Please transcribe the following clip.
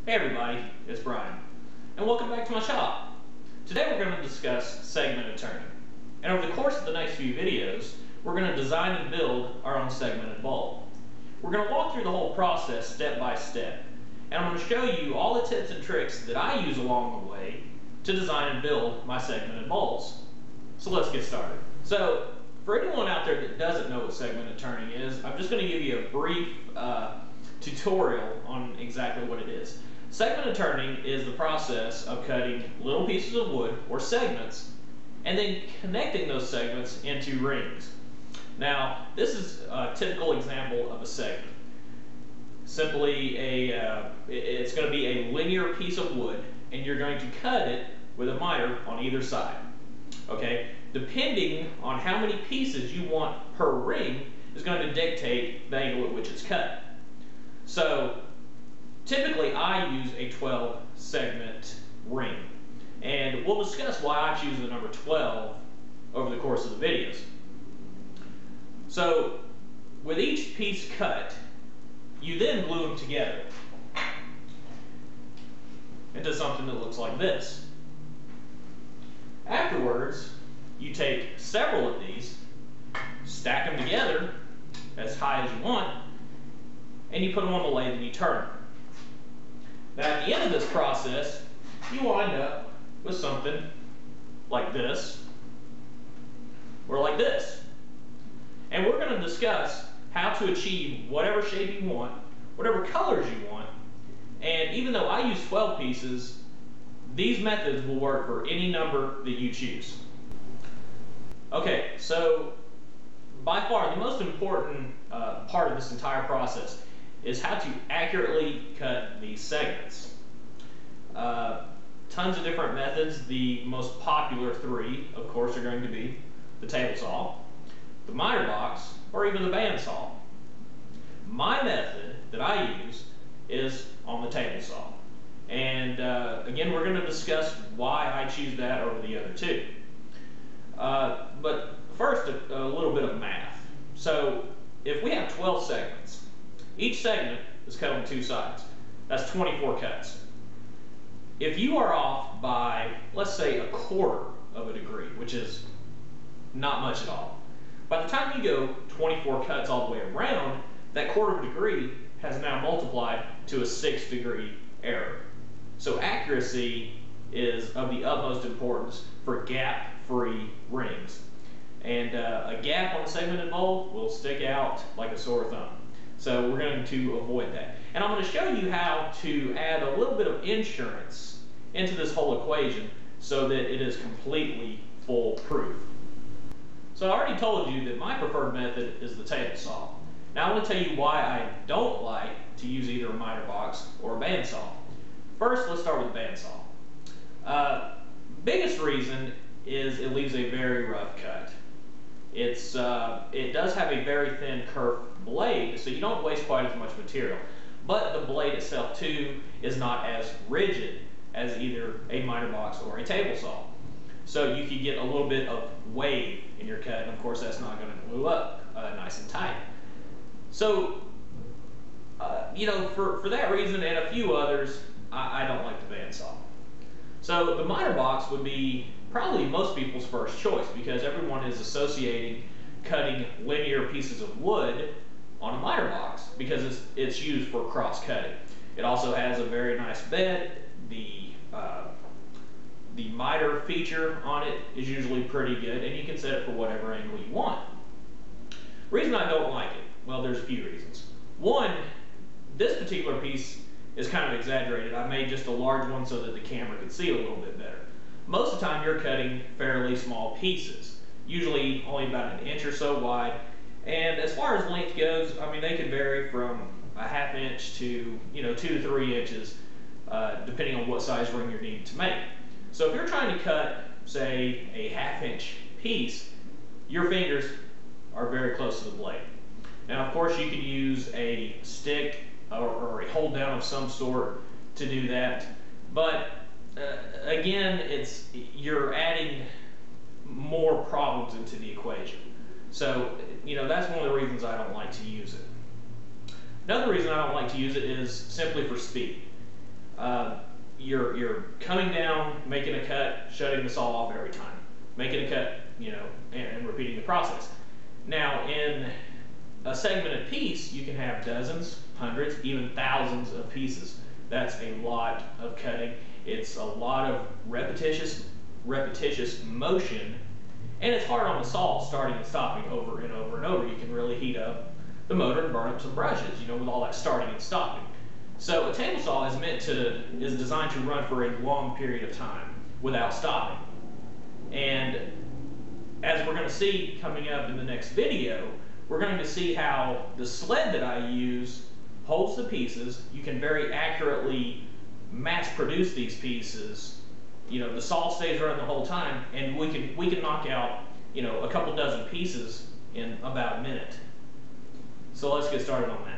Hey everybody, it's Brian, and welcome back to my shop. Today we're going to discuss segmented turning, and over the course of the next few videos, we're going to design and build our own segmented bulb. We're going to walk through the whole process step by step, and I'm going to show you all the tips and tricks that I use along the way to design and build my segmented bulbs. So let's get started. So for anyone out there that doesn't know what segmented turning is, I'm just going to give you a brief tutorial on exactly what it is. Segmented turning is the process of cutting little pieces of wood or segments and then connecting those segments into rings. Now, this is a typical example of a segment. Simply it's going to be a linear piece of wood, and you're going to cut it with a miter on either side. Okay? Depending on how many pieces you want per ring is going to dictate the angle at which it's cut. So typically I use a 12 segment ring, and we'll discuss why I choose the number 12 over the course of the videos. So with each piece cut, you then glue them together into something that looks like this. Afterwards, you take several of these, stack them together as high as you want, and you put them on the lathe and you turn them. Now at the end of this process, you wind up with something like this, or like this. And we're going to discuss how to achieve whatever shape you want, whatever colors you want, and even though I use 12 pieces, these methods will work for any number that you choose. Okay, so by far the most important part of this entire process is how to accurately cut these segments. Tons of different methods. The most popular three, of course, are going to be the table saw, the miter box, or even the band saw. My method that I use is on the table saw. And again, we're going to discuss why I choose that over the other two. But first, a little bit of math. So if we have 12 segments, each segment is cut on two sides. That's 24 cuts. If you are off by, let's say, 1/4 of a degree, which is not much at all, by the time you go 24 cuts all the way around, that 1/4 of a degree has now multiplied to a 6-degree error. So accuracy is of the utmost importance for gap-free rings. And a gap on a segmented bulb will stick out like a sore thumb. So we're going to avoid that. And I'm going to show you how to add a little bit of insurance into this whole equation so that it is completely foolproof. So I already told you that my preferred method is the table saw. Now I want to tell you why I don't like to use either a miter box or a band saw. First, let's start with the band saw. Biggest reason is it leaves a very rough cut. It does have a very thin curved blade, so you don't waste quite as much material. But the blade itself too is not as rigid as either a miter box or a table saw. So you could get a little bit of wave in your cut, and of course that's not going to glue up nice and tight. So, you know, for that reason and a few others, I don't like the band saw. So the miter box would be probably most people's first choice because everyone is associating cutting linear pieces of wood on a miter box because it's used for cross cutting. It also has a very nice bed. The miter feature on it is usually pretty good, and you can set it for whatever angle you want. Reason I don't like it, well, there's a few reasons. One, this particular piece is kind of exaggerated. I made just a large one so that the camera could see a little bit better. Most of the time you're cutting fairly small pieces, usually only about 1 inch or so wide. And as far as length goes, I mean, they can vary from a 1/2 inch to 2 to 3 inches, depending on what size ring you're needing to make. So if you're trying to cut, say, a 1/2 inch piece, your fingers are very close to the blade. Now, of course, you could use a stick or a hold down of some sort to do that, but again, you're adding more problems into the equation. So, you know, that's one of the reasons I don't like to use it. Another reason I don't like to use it is simply for speed. you're coming down, making a cut, shutting the saw off every time, making a cut, you know, and repeating the process. Now, in a segmented piece, you can have dozens, hundreds, even thousands of pieces. That's a lot of cutting. It's a lot of repetitious motion, and it's hard on the saw, starting and stopping over and over and over. You can really heat up the motor and burn up some brushes, you know, with all that starting and stopping. So a table saw is designed to run for a long period of time without stopping. And as we're going to see coming up in the next video, we're going to see how the sled that I use holds the pieces. You can very accurately mass produce these pieces. You know, the saw stays running the whole time, and we can knock out, you know, a couple dozen pieces in about a minute. So let's get started on that.